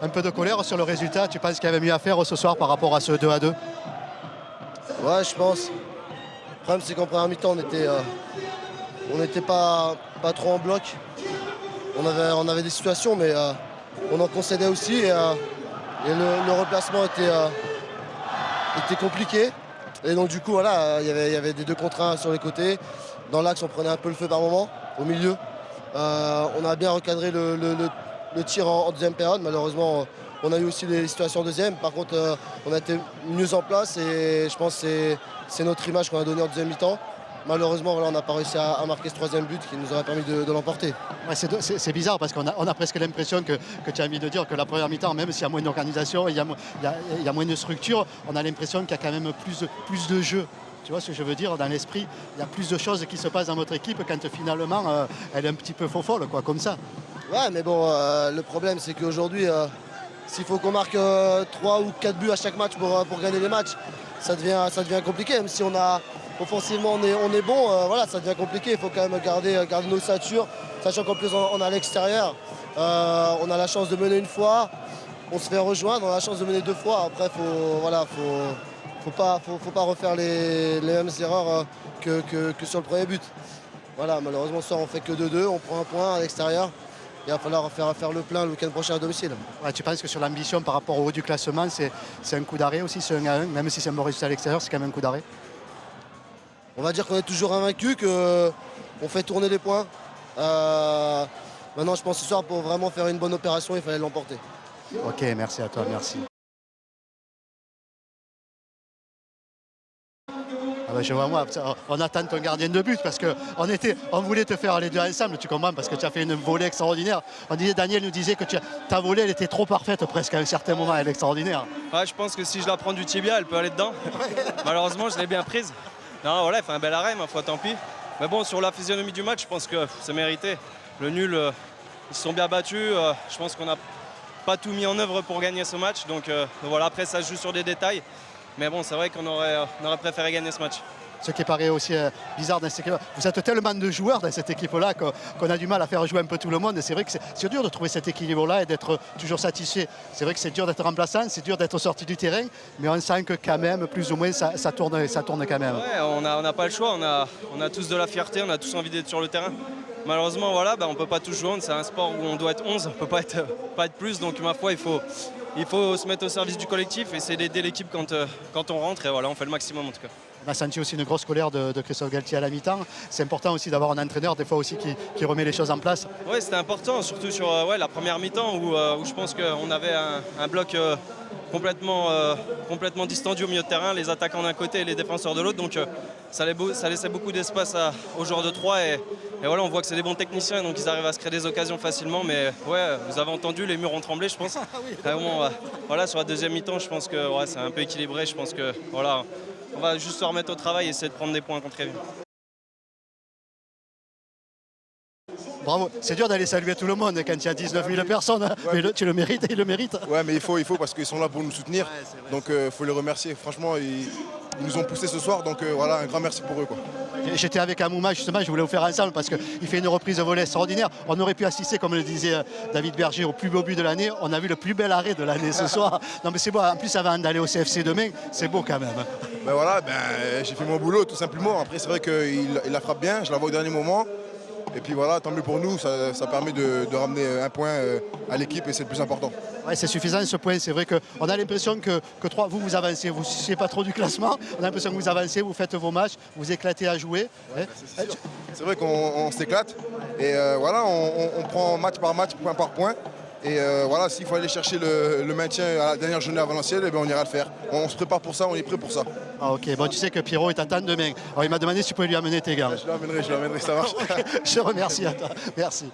Un peu de colère sur le résultat, tu penses qu'il y avait mieux à faire ce soir par rapport à ce 2-2? Ouais, je pense. Le problème, c'est qu'en première mi-temps, on n'était pas trop en bloc. On avait des situations, mais on en concédait aussi. Et le replacement était compliqué. Et donc, du coup, voilà, il y avait des 2 contre 1 sur les côtés. Dans l'axe, on prenait un peu le feu par moment, au milieu. On a bien recadré le tir en deuxième période. Malheureusement, on a eu aussi les situations en deuxième. Par contre, on a été mieux en place et je pense que c'est notre image qu'on a donnée en deuxième mi-temps. Malheureusement, voilà, on n'a pas réussi à marquer ce 3e but qui nous aurait permis de l'emporter. Ouais, c'est bizarre parce qu'on a presque l'impression que tu as envie de dire que la première mi-temps, même s'il y a moins d'organisation, il y a moins de structure, on a l'impression qu'il y a quand même plus de jeu. Tu vois ce que je veux dire? Dans l'esprit, il y a plus de choses qui se passent dans votre équipe quand finalement elle est un petit peu folle, quoi, comme ça. Ouais, mais bon, le problème, c'est qu'aujourd'hui, s'il faut qu'on marque 3 ou 4 buts à chaque match pour gagner les matchs, ça devient compliqué. Même si offensivement on est bon, voilà, ça devient compliqué. Il faut quand même garder nos satures, sachant qu'en plus on est à l'extérieur. On a la chance de mener une fois, on se fait rejoindre, on a la chance de mener 2 fois. Après, faut pas refaire les mêmes erreurs que sur le premier but. Voilà, malheureusement, ce soir, on fait que 2-2, on prend un point à l'extérieur. Il va falloir faire le plein le week-end prochain à domicile. Ouais, tu penses que sur l'ambition par rapport au haut du classement, c'est un coup d'arrêt aussi, ce 1-1, même si c'est un bon résultat à l'extérieur, c'est quand même un coup d'arrêt? On va dire qu'on est toujours invaincu, qu'on fait tourner les points. Maintenant, je pense que ce soir, pour vraiment faire une bonne opération, il fallait l'emporter. Ok, merci à toi, merci. Ah ben je vois moi, on attend ton gardien de but parce qu'on voulait te faire les 2 ensemble, tu comprends, parce que tu as fait une volée extraordinaire. Daniel nous disait que ta volée elle était trop parfaite presque à un certain moment, elle est extraordinaire. Ouais, je pense que si je la prends du tibia, elle peut aller dedans. Malheureusement, je l'ai bien prise. Non, voilà, elle fait un bel arrêt, ma foi, tant pis. Mais bon, sur la physionomie du match, je pense que c'est mérité. Le nul, ils se sont bien battus. Je pense qu'on n'a pas tout mis en œuvre pour gagner ce match. Donc voilà, après, ça se joue sur des détails. Mais bon, c'est vrai qu'on aurait préféré gagner ce match. Ce qui paraît aussi bizarre dans cette équipe. Vous êtes tellement de joueurs dans cette équipe-là qu'on a du mal à faire jouer un peu tout le monde. Et c'est vrai que c'est dur de trouver cet équilibre-là et d'être toujours satisfait. C'est vrai que c'est dur d'être remplaçant, c'est dur d'être sorti du terrain, mais on sent que quand même, plus ou moins, ça tourne quand même. Ouais, on n'a pas le choix, on a tous de la fierté, on a tous envie d'être sur le terrain. Malheureusement, voilà, on ne peut pas tous jouer, c'est un sport où on doit être 11, on ne peut pas être plus. Donc ma foi, il faut se mettre au service du collectif, essayer d'aider l'équipe quand on rentre. Et voilà, on fait le maximum en tout cas. On a senti aussi une grosse colère de Christophe Galtier à la mi-temps. C'est important aussi d'avoir un entraîneur des fois aussi qui remet les choses en place. Oui, c'était important, surtout sur la première mi-temps où je pense qu'on avait un bloc complètement distendu au milieu de terrain, les attaquants d'un côté et les défenseurs de l'autre. Donc ça laissait beaucoup d'espace aux joueurs de 3 et voilà, on voit que c'est des bons techniciens, donc ils arrivent à se créer des occasions facilement. Mais ouais, vous avez entendu, les murs ont tremblé, je pense. Voilà, sur la deuxième mi-temps, je pense que c'est un peu équilibré. Je pense que voilà, on va juste se remettre au travail et essayer de prendre des points contre Evian. Bravo, c'est dur d'aller saluer tout le monde quand il y a 19 000 personnes, hein. Ouais, mais tu le mérites, il le mérite. Ouais, mais il faut parce qu'ils sont là pour nous soutenir, ouais, donc il faut les remercier. Franchement, ils nous ont poussé ce soir, donc voilà, un grand merci pour eux, quoi. J'étais avec Amouma justement, je voulais vous faire ensemble parce qu'il fait une reprise de volée extraordinaire. On aurait pu assister, comme le disait David Berger, au plus beau but de l'année. On a vu le plus bel arrêt de l'année ce soir. Non mais c'est beau, en plus avant d'aller au CFC demain, c'est beau quand même. Ben voilà, j'ai fait mon boulot tout simplement. Après c'est vrai qu'il la frappe bien, je la vois au dernier moment. Et puis voilà, tant mieux pour nous, ça permet de ramener un point à l'équipe et c'est le plus important. Ouais, c'est suffisant ce point, c'est vrai qu'on a l'impression que vous avancez, vous ne souciez pas trop du classement, on a l'impression que vous avancez, vous faites vos matchs, vous éclatez à jouer. Ouais, c'est vrai qu'on s'éclate et voilà, on prend match par match, point par point. Et voilà, s'il faut aller chercher le maintien à la dernière journée à Valenciennes, on ira le faire. On se prépare pour ça, on est prêt pour ça. Ah ok, bon tu sais que Pierrot est t'attend demain. Alors il m'a demandé si tu pouvais lui amener tes gants. Je l'emmènerai, ça marche. Okay. Je te remercie à toi, merci.